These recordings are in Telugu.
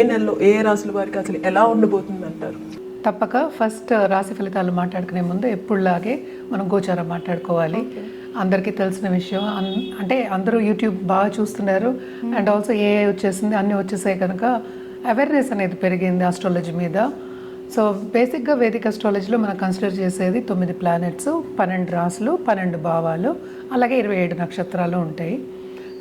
ఏ నెలలో ఏ రాశుల వారికి అసలు ఎలా ఉండబోతుంది అంటారు? తప్పక ఫస్ట్ రాశి ఫలితాలు మాట్లాడుకునే ముందు ఎప్పుడులాగే మనం గోచారం మాట్లాడుకోవాలి. అందరికీ తెలిసిన విషయం, అంటే అందరూ యూట్యూబ్ బాగా చూస్తున్నారు అండ్ ఆల్సో ఏఐ వచ్చేసింది, అన్నీ వచ్చేసాయి కనుక అవేర్నెస్ అనేది పెరిగింది ఆస్ట్రాలజీ మీద. సో బేసిక్గా వేదిక్ అస్ట్రాలజీలో మనం కన్సిడర్ చేసేది 9 ప్లానెట్స్, 12 రాశులు, 12 భావాలు, అలాగే 27 నక్షత్రాలు ఉంటాయి.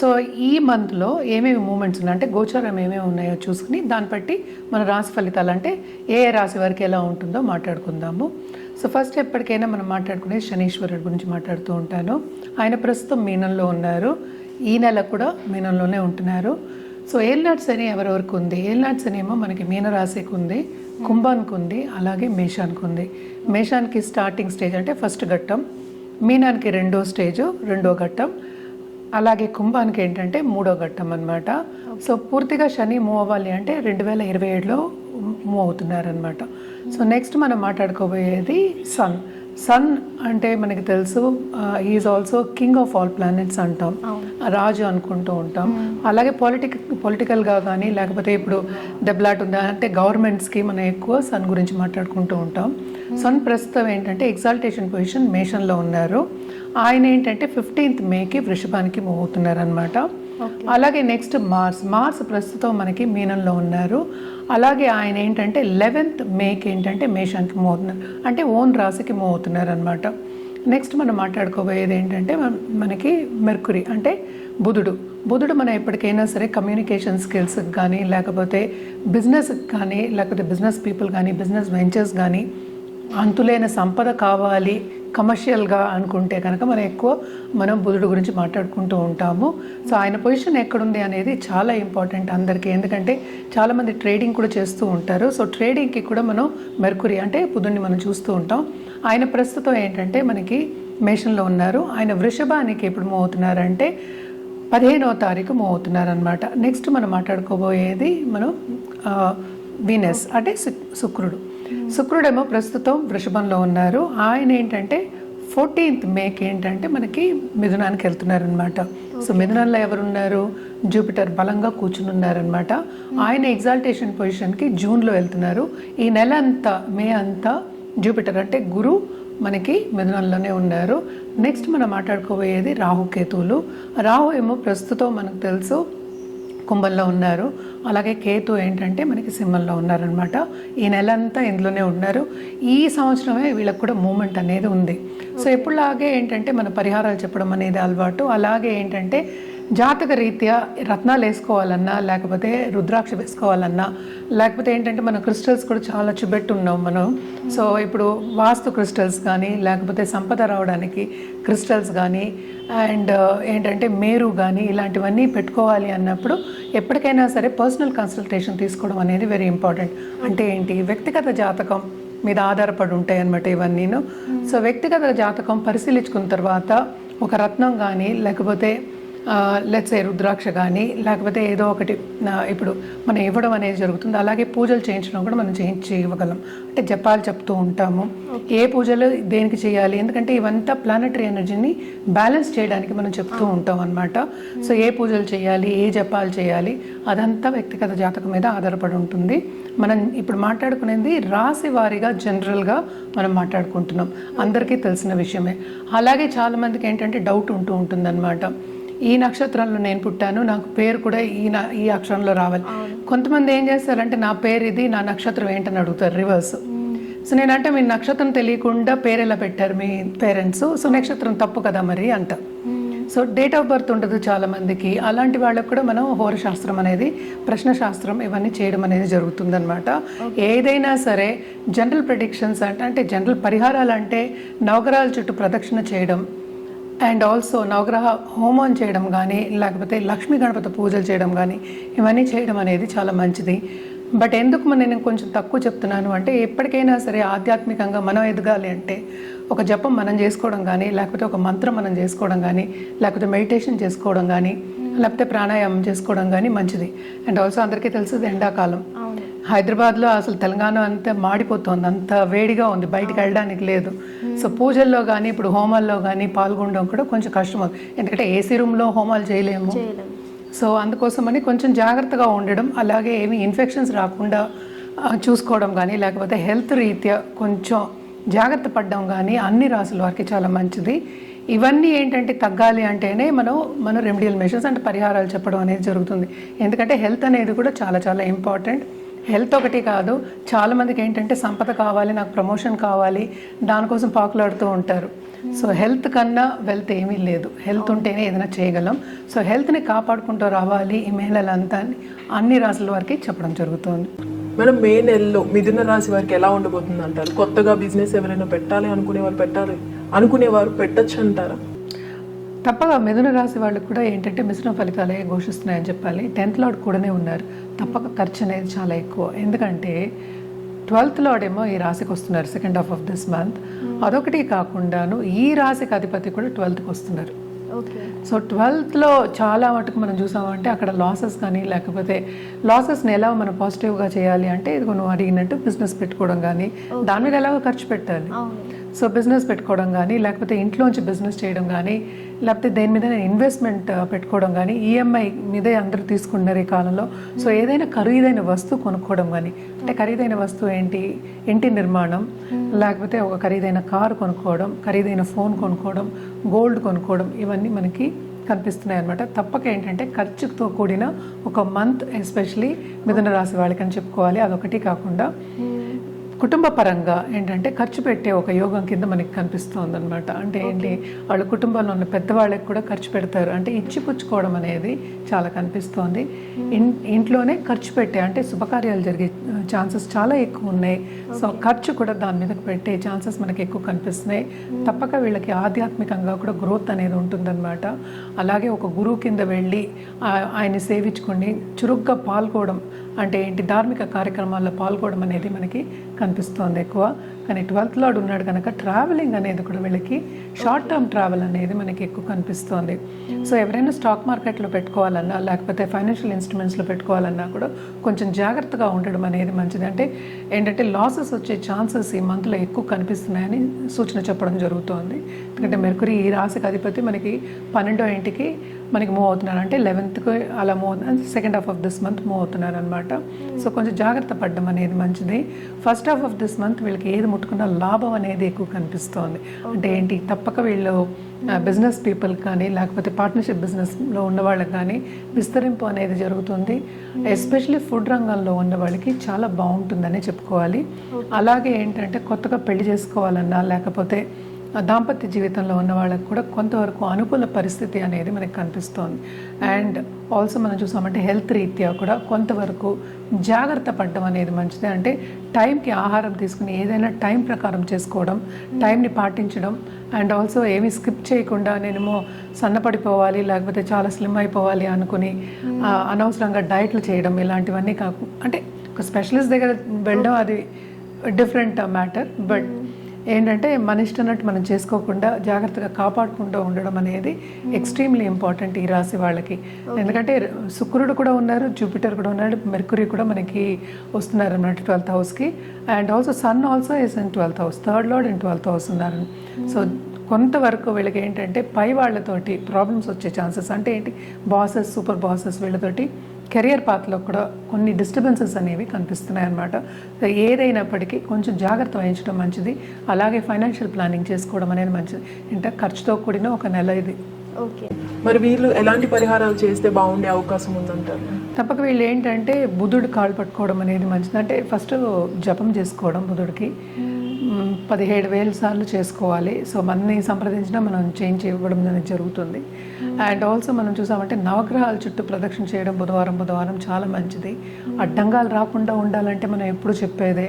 సో ఈ మంత్లో ఏమేమి మూమెంట్స్ ఉన్నాయి అంటే గోచారం ఏమేమి ఉన్నాయో చూసుకుని దాన్ని బట్టి మన రాశి ఫలితాలు అంటే ఏ రాశి వారికి ఎలా ఉంటుందో మాట్లాడుకుందాము. సో ఫస్ట్ ఎప్పటికైనా మనం మాట్లాడుకునే శనీశ్వరుడు గురించి మాట్లాడుతూ ఉంటాను. ఆయన ప్రస్తుతం మీనంలో ఉన్నారు, ఈ నెల కూడా మీనంలోనే ఉంటున్నారు. సో ఏల్నాటి శని ఎవరెవరికి ఉంది? ఏల్నాటి శని ఏమో మనకి మీనరాశికి ఉంది, కుంభానికి ఉంది, అలాగే మేషానికి ఉంది. మేషానికి స్టార్టింగ్ స్టేజ్ అంటే ఫస్ట్ ఘట్టం, మీనానికి రెండో స్టేజు, రెండో ఘట్టం, అలాగే కుంభానికి ఏంటంటే మూడో ఘట్టం అనమాట. సో పూర్తిగా శని మూవ్ అవ్వాలి అంటే 2027లో మూవ్ అవుతున్నారనమాట. సో నెక్స్ట్ మనం మాట్లాడుకోబోయేది సన్. సన్ అంటే మనకి తెలుసు is also king of all planets అంటాం, రాజు అనుకుంటూ ఉంటాం. అలాగే పొలిటికల్గా కానీ లేకపోతే ఇప్పుడు దెబ్బలాట ఉందా అంటే గవర్నమెంట్స్కి మనం ఎక్కువ సన్ గురించి మాట్లాడుకుంటూ ఉంటాం. సన్ ప్రస్తుతం ఏంటంటే ఎగ్జాల్టేషన్ పొజిషన్ మేషన్లో ఉన్నారు. ఆయన ఏంటంటే 15th మేకి వృషభానికి మూవ్ అవుతున్నారు అనమాట. అలాగే నెక్స్ట్ మార్స్ ప్రస్తుతం మనకి మీనంలో ఉన్నారు. అలాగే ఆయన ఏంటంటే 11th మేకి ఏంటంటే మేషానికి మూవ్ అవుతున్నారు, అంటే ఓన్ రాశికి మూవ్ అవుతున్నారు అనమాట. నెక్స్ట్ మనం మాట్లాడుకోబోయేది ఏంటంటే మనకి మెర్కురీ అంటే బుధుడు మనం ఎప్పటికైనా సరే కమ్యూనికేషన్ స్కిల్స్కి కానీ లేకపోతే బిజినెస్కి కానీ లేకపోతే బిజినెస్ పీపుల్ కానీ బిజినెస్ వెంచర్స్ కానీ అంతులేని సంపద కావాలి కమర్షియల్గా అనుకుంటే కనుక మనం బుధుడు గురించి మాట్లాడుకుంటూ ఉంటాము. సో ఆయన పొజిషన్ ఎక్కడుంది అనేది చాలా ఇంపార్టెంట్ అందరికీ, ఎందుకంటే చాలామంది ట్రేడింగ్ కూడా చేస్తూ ఉంటారు. సో ట్రేడింగ్కి కూడా మనం మెర్కురీ అంటే బుధుడిని మనం చూస్తూ ఉంటాం. ఆయన ప్రస్తుతం ఏంటంటే మనకి మేషంలో ఉన్నారు. ఆయన వృషభానికి ఎప్పుడు మూవ్ అవుతున్నారంటే 15వ తారీఖు మూవ్ అవుతున్నారనమాట. నెక్స్ట్ మనం మాట్లాడుకోబోయేది వీనస్ అంటే శుక్రుడేమో ప్రస్తుతం వృషభంలో ఉన్నారు. ఆయన ఏంటంటే 14th మేకి ఏంటంటే మనకి మిథునానికి వెళ్తున్నారనమాట. సో మిథునంలో ఎవరున్నారు? జూపిటర్ బలంగా కూర్చుని ఉన్నారనమాట. ఆయన ఎగ్జాల్టేషన్ పొజిషన్కి జూన్లో వెళ్తున్నారు. ఈ నెల అంతా మే అంతా జూపిటర్ అంటే గురు మనకి మిథునంలోనే ఉన్నారు. నెక్స్ట్ మనం మాట్లాడుకోబోయేది రాహుకేతువులు. రాహు ఏమో ప్రస్తుతం మనకు తెలుసు కుంభంలో ఉన్నారు. అలాగే కేతు ఏంటంటే మనకి సింహంలో ఉన్నారనమాట. ఈ నెల అంతా ఇందులోనే ఉన్నారు. ఈ సంవత్సరమే వీళ్ళకి కూడా మూమెంట్ అనేది ఉంది. సో ఎప్పుడులాగే ఏంటంటే మన పరిహారాలు చెప్పడం అనేది అలవాటు. అలాగే ఏంటంటే జాతక రీత్యా రత్నాలు వేసుకోవాలన్నా లేకపోతే రుద్రాక్ష వేసుకోవాలన్నా లేకపోతే ఏంటంటే మన క్రిస్టల్స్ కూడా చాలా చూపెట్టున్నాం మనం. సో ఇప్పుడు వాస్తు క్రిస్టల్స్ కానీ లేకపోతే సంపద రావడానికి క్రిస్టల్స్ కానీ అండ్ ఏంటంటే మేరు కానీ ఇలాంటివన్నీ పెట్టుకోవాలి అన్నప్పుడు ఎప్పటికైనా సరే పర్సనల్ కన్సల్టేషన్ తీసుకోవడం అనేది వెరీ ఇంపార్టెంట్. అంటే ఏంటి, వ్యక్తిగత జాతకం మీద ఆధారపడి ఉంటాయి అన్నమాట ఇవన్నీను. సో వ్యక్తిగత జాతకం పరిశీలించుకున్న తర్వాత ఒక రత్నం కానీ లేకపోతే లెట్స్ ఏ రుద్రాక్ష కానీ లేకపోతే ఏదో ఒకటి ఇప్పుడు మనం ఇవ్వడం అనేది జరుగుతుంది. అలాగే పూజలు చేయించడం కూడా మనం చేయించి ఇవ్వగలం. అంటే జపాలు చెప్తూ ఉంటాము, ఏ పూజలు దేనికి చేయాలి, ఎందుకంటే ఇవంతా ప్లానటరీ ఎనర్జీని బ్యాలెన్స్ చేయడానికి మనం చెప్తూ ఉంటాం అనమాట. సో ఏ పూజలు చేయాలి, ఏ జపాలు చేయాలి, అదంతా వ్యక్తిగత జాతకం మీద ఆధారపడి ఉంటుంది. మనం ఇప్పుడు మాట్లాడుకునేది రాశి వారీగా జనరల్గా మనం మాట్లాడుకుంటున్నాం, అందరికీ తెలిసిన విషయమే. అలాగే చాలామందికి ఏంటంటే డౌట్ ఉంటూ ఉంటుందన్నమాట, ఈ నక్షత్రంలో నేను పుట్టాను, నాకు పేరు కూడా ఈ అక్షరంలో రావాలి. కొంతమంది ఏం చేస్తారంటే నా పేరు ఇది, నా నక్షత్రం ఏంటని అడుగుతారు రివర్స్. సో నేనంటే మీ నక్షత్రం తెలియకుండా పేరు ఎలా పెట్టారు మీ పేరెంట్స్, సో నక్షత్రం తప్పు కదా మరి అంట. సో డేట్ ఆఫ్ బర్త్ ఉండదు చాలామందికి. అలాంటి వాళ్ళకు కూడా మనం హోరశాస్త్రం అనేది, ప్రశ్నశాస్త్రం ఇవన్నీ చేయడం అనేది జరుగుతుందన్నమాట. ఏదైనా సరే జనరల్ ప్రెడిక్షన్స్ అంటే జనరల్ పరిహారాలు అంటే నవగ్రహాల చుట్టూ ప్రదక్షిణ చేయడం అండ్ ఆల్సో నవగ్రహ హోమం చేయడం కానీ లేకపోతే లక్ష్మీ గణపతి పూజలు చేయడం కానీ ఇవన్నీ చేయడం అనేది చాలా మంచిది. బట్ ఎందుకు నేను కొంచెం తక్కువ చెప్తున్నాను అంటే ఎప్పటికైనా సరే ఆధ్యాత్మికంగా మనం ఎదగాలి అంటే ఒక జపం మనం చేసుకోవడం కానీ లేకపోతే ఒక మంత్రం మనం చేసుకోవడం కానీ లేకపోతే మెడిటేషన్ చేసుకోవడం కానీ లేకపోతే ప్రాణాయామం చేసుకోవడం కానీ మంచిది. అండ్ ఆల్సో అందరికీ తెలుసు ఎండాకాలం హైదరాబాద్లో అసలు తెలంగాణ అంతా మాడిపోతుంది, అంత వేడిగా ఉంది, బయటికి వెళ్ళడానికి లేదు. సో పూజల్లో కానీ ఇప్పుడు హోమాల్లో కానీ పాల్గొనడం కూడా కొంచెం కష్టం అవుతుంది, ఎందుకంటే ఏసీ రూమ్లో హోమాలు చేయలేము. సో అందుకోసమని కొంచెం జాగ్రత్తగా ఉండడం, అలాగే ఏమి ఇన్ఫెక్షన్స్ రాకుండా చూసుకోవడం కానీ, లేకపోతే హెల్త్ రీత్యా కొంచెం జాగ్రత్త పడడం కానీ అన్ని రాసుల వారికి చాలా మంచిది. ఇవన్నీ ఏంటంటే తగ్గాలి అంటేనే మన రెమెడియల్ మెషర్స్ అంటే పరిహారాలు చెప్పడం అనేది జరుగుతుంది. ఎందుకంటే హెల్త్ అనేది కూడా చాలా చాలా ఇంపార్టెంట్. హెల్త్ ఒకటి కాదు, చాలామందికి ఏంటంటే సంపద కావాలి, నాకు ప్రమోషన్ కావాలి, దానికోసం పాకులాడుతూ ఉంటారు. సో హెల్త్ కన్నా వెల్త్ ఏమీ లేదు. హెల్త్ ఉంటేనే ఏదైనా చేయగలం. సో హెల్త్ని కాపాడుకుంటూ రావాలి ఈ మహిళలంతా అన్ని రాసుల వారికి చెప్పడం జరుగుతుంది. మేడం, మే నెలలో మిథున రాశి వారికి ఎలా ఉండబోతుంది అంటారు? కొత్తగా బిజినెస్ ఎవరైనా పెట్టాలి అనుకునేవారు పెట్టచ్చు అంటారా? తప్పగా మిథున రాశి వాళ్ళకి కూడా ఏంటంటే మిశ్రమ ఫలితాలే ఘోషిస్తున్నాయని చెప్పాలి. 10th లార్డ్ కూడానే ఉన్నారు. తప్పక ఖర్చు అనేది చాలా ఎక్కువ. ఎందుకంటే 12th లార్డ్ ఏమో ఈ రాశికి వస్తున్నారు second half of this month. అదొకటి కాకుండాను ఈ రాశికి అధిపతి కూడా 12th వస్తున్నారు. సో 12th చాలా మటుకు మనం చూసామంటే అక్కడ లాసెస్ కానీ, లేకపోతే లాసెస్ని ఎలా మనం పాజిటివ్గా చేయాలి అంటే ఇదిగో నువ్వు అడిగినట్టు బిజినెస్ పెట్టుకోవడం కానీ, దాని మీద ఎలాగో ఖర్చు పెట్టాలి. సో బిజినెస్ పెట్టుకోవడం కానీ, లేకపోతే ఇంట్లోంచి బిజినెస్ చేయడం కానీ, లేకపోతే దేని మీద ఇన్వెస్ట్మెంట్ పెట్టుకోవడం కానీ, ఈఎంఐ మీదే అందరూ తీసుకుంటున్నారు ఈ కాలంలో. సో ఏదైనా ఖరీదైన వస్తువు కొనుక్కోవడం కానీ, అంటే ఖరీదైన వస్తువు ఏంటి, ఇంటి నిర్మాణం, లేకపోతే ఒక ఖరీదైన కారు కొనుక్కోవడం, ఖరీదైన ఫోన్ కొనుక్కోవడం, గోల్డ్ కొనుక్కోవడం, ఇవన్నీ మనకి కనిపిస్తున్నాయి అనమాట. తప్పక ఏంటంటే ఖర్చుతో కూడిన ఒక మంత్ ఎస్పెషలీ మిథున రాశి వాళ్ళకి అని చెప్పుకోవాలి. అదొకటి కాకుండా కుటుంబ పరంగా ఏంటంటే ఖర్చు పెట్టే ఒక యోగం కింద మనకి కనిపిస్తుంది అనమాట. అంటే ఏంటి, వాళ్ళ కుటుంబంలో ఉన్న పెద్దవాళ్ళకి కూడా ఖర్చు పెడతారు. అంటే ఇచ్చిపుచ్చుకోవడం అనేది చాలా కనిపిస్తోంది. ఇంట్లోనే ఖర్చు పెట్టే అంటే శుభకార్యాలు జరిగే ఛాన్సెస్ చాలా ఎక్కువ ఉన్నాయి. సో ఖర్చు కూడా దాని మీద పెట్టే ఛాన్సెస్ మనకి ఎక్కువ కనిపిస్తున్నాయి. తప్పక వీళ్ళకి ఆధ్యాత్మికంగా కూడా గ్రోత్ అనేది ఉంటుందన్నమాట. అలాగే ఒక గురువు కింద వెళ్ళి ఆయన్ని సేవించుకొని చురుగ్గా పాల్గొనడం, అంటే ఏంటి, ధార్మిక కార్యక్రమాల్లో పాల్గొనడం అనేది మనకి కనిపిస్తోంది ఎక్కువ. కానీ 12th లార్డ్ ఉన్నాడు కనుక ట్రావెలింగ్ అనేది కూడా వీళ్ళకి షార్ట్ టర్మ్ ట్రావెల్ అనేది మనకి ఎక్కువ కనిపిస్తోంది. సో ఎవరైనా స్టాక్ మార్కెట్లో పెట్టుకోవాలన్నా, లేకపోతే ఫైనాన్షియల్ ఇన్స్ట్రుమెంట్స్లో పెట్టుకోవాలన్నా కూడా కొంచెం జాగ్రత్తగా ఉండడం అనేది మంచిది. అంటే ఏంటంటే లాసెస్ వచ్చే ఛాన్సెస్ ఈ మంత్లో ఎక్కువ కనిపిస్తున్నాయని సూచన చెప్పడం జరుగుతోంది. ఎందుకంటే మెర్కురీ ఈ రాశికి అధిపతి మనకి 12వ ఇంటికి మనకి మూవ్ అవుతున్నారు. అంటే 11th అలా మూవ్ అవుతున్నారు, second half of this month move అవుతున్నారు అనమాట. సో కొంచెం జాగ్రత్త పడడం అనేది మంచిది. First half of this month వీళ్ళకి ఏది ముట్టుకున్న లాభం అనేది ఎక్కువ కనిపిస్తోంది. అంటే ఏంటి, తప్పక వీళ్ళు బిజినెస్ పీపుల్ కానీ, లేకపోతే పార్ట్నర్షిప్ బిజినెస్లో ఉన్న వాళ్ళకి కానీ విస్తరింపు అనేది జరుగుతుంది. ఎస్పెషలీ ఫుడ్ రంగంలో ఉన్న వాళ్ళకి చాలా బాగుంటుందని చెప్పుకోవాలి. అలాగే ఏంటంటే కొత్తగా పెళ్లి చేసుకోవాలన్నా, లేకపోతే దాంపత్య జీవితంలో ఉన్న వాళ్ళకి కూడా కొంతవరకు అనుకూల పరిస్థితి అనేది మనకి కనిపిస్తోంది. అండ్ ఆల్సో మనం చూసామంటే హెల్త్ రీత్యా కూడా కొంతవరకు జాగ్రత్త పడడం అనేది మంచిది. అంటే టైంకి ఆహారం తీసుకుని ఏదైనా టైం ప్రకారం చేసుకోవడం, టైంని పాటించడం, అండ్ ఆల్సో ఏమీ స్కిప్ చేయకుండా నేనేమో సన్నపడిపోవాలి, లేకపోతే చాలా స్లిమ్ అయిపోవాలి అనుకుని అనవసరంగా డైట్లు చేయడం, ఇలాంటివన్నీ అంటే ఒక స్పెషలిస్ట్ దగ్గర వెళ్ళడం అది డిఫరెంట్ మ్యాటర్. బట్ ఏంటంటే మన ఇష్టన్నట్టు మనం చేసుకోకుండా జాగ్రత్తగా కాపాడుకుంటూ ఉండడం అనేది ఎక్స్ట్రీమ్లీ ఇంపార్టెంట్ ఈ రాశి వాళ్ళకి. ఎందుకంటే శుక్రుడు కూడా ఉన్నారు, జూపిటర్ కూడా ఉన్నాడు, మెర్కురీ కూడా మనకి వస్తున్నారు అన్నట్టు 12th హౌస్కి. And also sun also is in 12th house, third lord in 12th house ఉన్నారు. సో కొంతవరకు వీళ్ళకి ఏంటంటే పై వాళ్ళతోటి ప్రాబ్లమ్స్ వచ్చే ఛాన్సెస్, అంటే ఏంటి, బాసెస్, సూపర్ బాసెస్, వీళ్ళతోటి కెరియర్ పాత్లో కూడా కొన్ని డిస్టర్బెన్సెస్ అనేవి కనిపిస్తున్నాయి అన్నమాట. ఏదైనప్పటికీ కొంచెం జాగ్రత్త వహించడం మంచిది. అలాగే ఫైనాన్షియల్ ప్లానింగ్ చేసుకోవడం అనేది మంచిది. అంటే ఖర్చుతో కూడిన ఒక నెల ఇది. ఓకే, మరి వీళ్ళు ఎలాంటి పరిహారాలు చేస్తే బాగుండే అవకాశం ఉందంటారు? తప్పక వీళ్ళు ఏంటంటే బుధుడు కాళ్ళు పట్టుకోవడం అనేది మంచిది. అంటే ఫస్ట్ జపం చేసుకోవడం, బుధుడికి 17,000 సార్లు చేసుకోవాలి. సో మనని సంప్రదించినా మనం చేంజ్ ఇవ్వడం అనేది జరుగుతుంది. అండ్ ఆల్సో మనం చూసామంటే నవగ్రహాల చుట్టూ ప్రదక్షిణ చేయడం బుధవారం చాలా మంచిది. అడ్డంగాలు రాకుండా ఉండాలంటే మనం ఎప్పుడు చెప్పేదే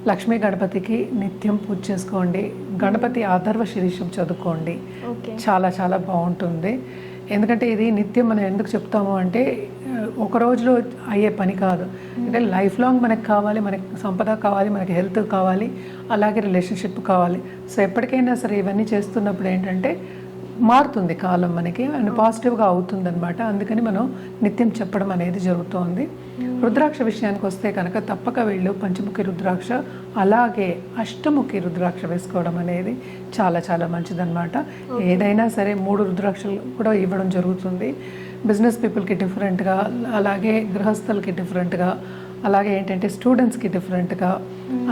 లక్ష్మీ గణపతికి నిత్యం పూజ చేసుకోండి, గణపతి ఆధర్వ శీర్షం చదువుకోండి, చాలా చాలా బాగుంటుంది. ఎందుకంటే ఇది నిత్యం మనం ఎందుకు చెప్తాము అంటే ఒక రోజులో అయ్యే పని కాదు. అంటే లైఫ్ లాంగ్ మనకు కావాలి, మనకి సంపద కావాలి, మనకి హెల్త్ కావాలి, అలాగే రిలేషన్షిప్ కావాలి. సో ఎప్పటికైనా సరే ఇవన్నీ చేస్తున్నప్పుడు ఏంటంటే మారుతుంది కాలం మనకి, అండ్ పాజిటివ్గా అవుతుంది అనమాట. అందుకని మనం నిత్యం చెప్పడం అనేది జరుగుతోంది. రుద్రాక్ష విషయానికి వస్తే కనుక తప్పక వీళ్ళు పంచముఖి రుద్రాక్ష, అలాగే అష్టముఖి రుద్రాక్ష వేసుకోవడం అనేది చాలా చాలా మంచిదన్నమాట. ఏదైనా సరే 3 రుద్రాక్షలు కూడా ఇవ్వడం జరుగుతుంది. బిజినెస్ పీపుల్కి డిఫరెంట్గా, అలాగే గృహస్థులకి డిఫరెంట్గా, అలాగే ఏంటంటే స్టూడెంట్స్కి డిఫరెంట్గా,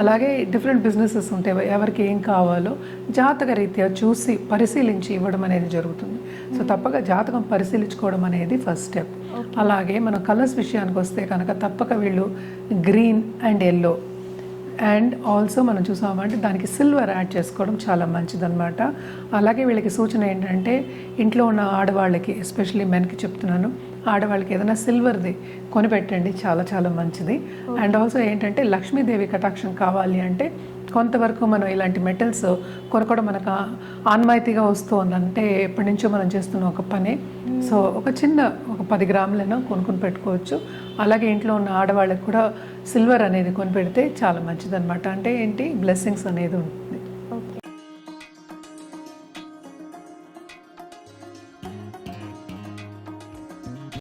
అలాగే డిఫరెంట్ బిజినెసెస్ ఉంటాయి. ఎవరికి ఏం కావాలో జాతక రీత్యా చూసి పరిశీలించి ఇవ్వడం అనేది జరుగుతుంది. సో తప్పక జాతకం పరిశీలించుకోవడం అనేది ఫస్ట్ స్టెప్. అలాగే మనం కలర్స్ విషయానికి వస్తే కనుక తప్పక వీళ్ళు green and yellow and also మనం చూసామంటే దానికి సిల్వర్ యాడ్ చేసుకోవడం చాలా మంచిదన్నమాట. అలాగే వీళ్ళకి సూచన ఏంటంటే ఇంట్లో ఉన్న ఆడవాళ్ళకి, ఎస్పెషల్లీ మెన్కి చెప్తున్నాను, ఆడవాళ్ళకి ఏదైనా సిల్వర్ది కొనిపెట్టండి, చాలా చాలా మంచిది. అండ్ ఆల్సో ఏంటంటే లక్ష్మీదేవి కటాక్షం కావాలి అంటే కొంతవరకు మనం ఇలాంటి మెటల్స్ కొనుక్కోవడం మనకు ఆన్మాయితీగా వస్తుంది. అంటే ఎప్పటి నుంచో మనం చేస్తున్న ఒక పని. సో ఒక 10 గ్రాములైనా కొనుక్కొని పెట్టుకోవచ్చు. అలాగే ఇంట్లో ఉన్న ఆడవాళ్ళకి కూడా సిల్వర్ అనేది కొనిపెడితే చాలా మంచిదన్నమాట. అంటే ఏంటి, బ్లెస్సింగ్స్ అనేది ఉంటుంది.